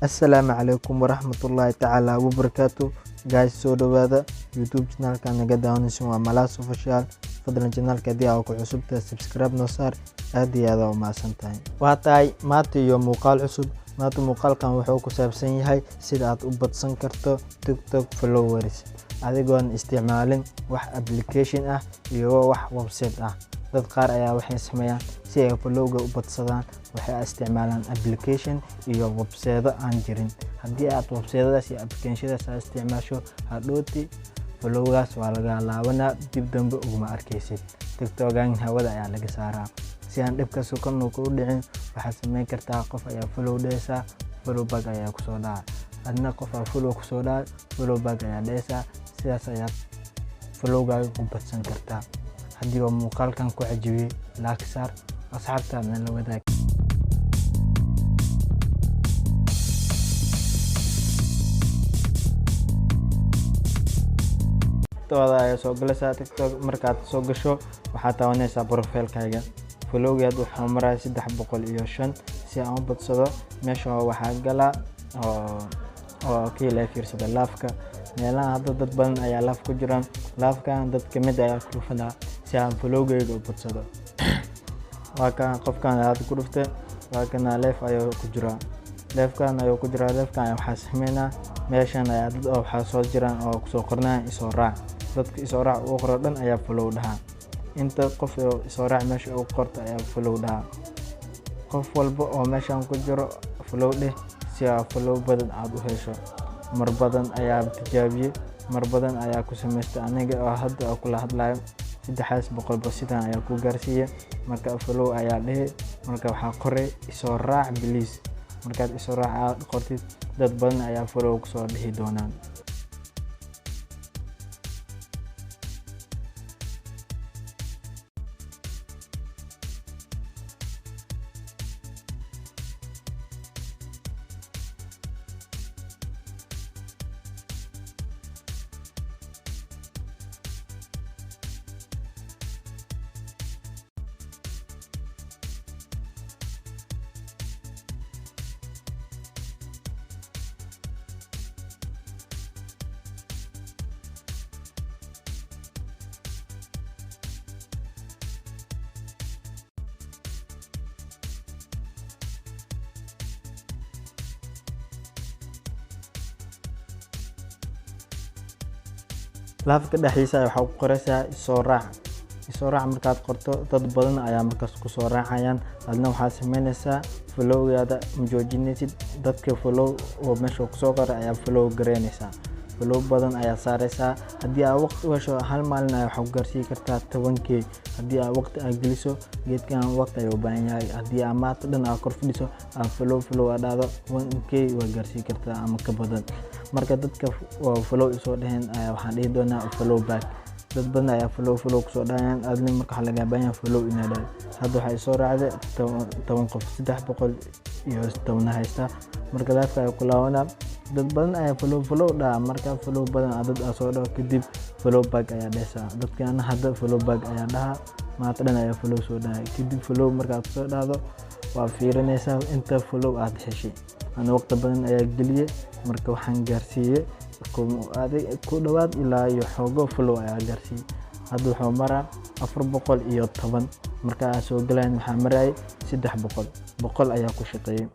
Assalaamu calaykum waraxmatullaahi tacaala wabarakaatu. Guys, soo dhawaada YouTube channelka naga daawanaysan waa Malaas Official. Fadlan channelka haddii aad ku cusub tahay subscribe noo saar, aad iyo aad u mahadsantahay. Waa tahay maanta iyo muuqaal cusub. Maanta muuqaalkan wuxuu ku saabsan yahay sida aad u badsan karto TikTok followers adigoon isticmaalin wax application ah iyo wax website ah. Dad qaar ayaa waxay sameeyaan si ay followga u badsadaan waxay isticmaalaan application iyo website aan jirin. Haddii aad website-daas iyo application-daas aad isticmaasho hadhooti followgaas waa laga laabanaa, dib dambe uguma arkaysid. TikTok-gan hawada ayaa laga saaraa. Si aan dhibkaas u dhicin waxaad sameyn kartaa qof ayaa follow dhaysaa, follow back ayaa ku soo dhaca. Adna qof ayaa follow ku soo dhaca, follow back ayaa dhaysaa. Sidaas ayaad followgaaga ku badsan kartaa. haddii oo muuqaalkan ku cajibiyay like saar, asxaabtaadna la wadaag. Tooda ayaa soo galaysaa TikTok. Markaad soo gasho waxaad taabanaysaa profile-kaaga. Followgeed wuxuu maraa 305. Si aan u badsado meesha waxaa galaa oo kii la fiirsada live-ka. meelaha hadda dad badan ayaa live ku jiraan. Live-kan dad ka mid ayaa ku fadaa si aan followgeyga u badsado. waa kan qofkan aad ku dhuftay, waa kana live ayuu ku jiraa. Live-kan ayuu ku jiraa. Live-kan waxaa sameynaa meeshan ayaa dad waxaa soo jiraan oo ku soo qornaa isoo raac. Dadka isoo raac uu qoro dhan ayaa follow dhaha. Inta qof oo isoo raac meesha uu qorto ayaa follow dhaha. Qof walba oo meeshan ku jiro follow dheh si aad follow badan aad u hesho. Mar badan ayaa tijaabiyay, mar badan ayaa ku samaystay. Aniga oo hadda kula hadlayo 300 sidaan ayaa ku gaarsiiyay. Marka follow ayaa dhahay, marka waxaa qoray isoo raac please. Markaad isoo raac qortid dad badan ayaa follow ku soo dhihi doonaan. Live-ka dhexdiisa waxaa ku qoraysaa isoo raac. Isoo raac markaad qorto dad badan ayaa markaas ku soo raacayaan. Adna waxaad sameynaysaa followgaada ma joojinaysid. Dadka follow oo meesha ku soo qoray ayaa follow gareynaysaa. Follow badan ayaa saaraysaa. Haddii aad waqti u hesho hal maalin ayaa waxaa ku gaarsiin kartaa 10k. haddii aad waqti aad geliso geedkan waqti ayuu u baahan yahay. Haddii aad maanta dhan aad kor fadhiso aad follow aad dhahdo 1k waa gaarsiin kartaa ama ka badan. Marka dadka follow isoo dhaheen ayaa waxaan dhihi doonaa follow back. Dad badan ayaa follow ku soo dhahayaan. Adna marka waxaa laga baahan yahay follow inaad dhahay. Hadda waxay soo raacday 10 qof, 310 haysta. Marka live-ka ay ku laabanaa dad badan ayaa follow dhaha. Marka follow badan dad aad soo dhaho kadib follow back ayaa dhaysaa. dadkan hadda follow back ayaa dhaha. maanta dhan ayaa follow soo dhahay. Kadib follow markaad soo dhahdo waa fiirinaysaa inta follow aad heshay. Ana waqti badan ayaa geliyay. Marka waxaan gaarsiiyay ku dhawaad ilaa iyo xogo follow ayaa gaarsiiyay. hadda wuxuu maraa 410. marka aad soo galaan waxaa maray 300 ayaa ku shaqeeyay.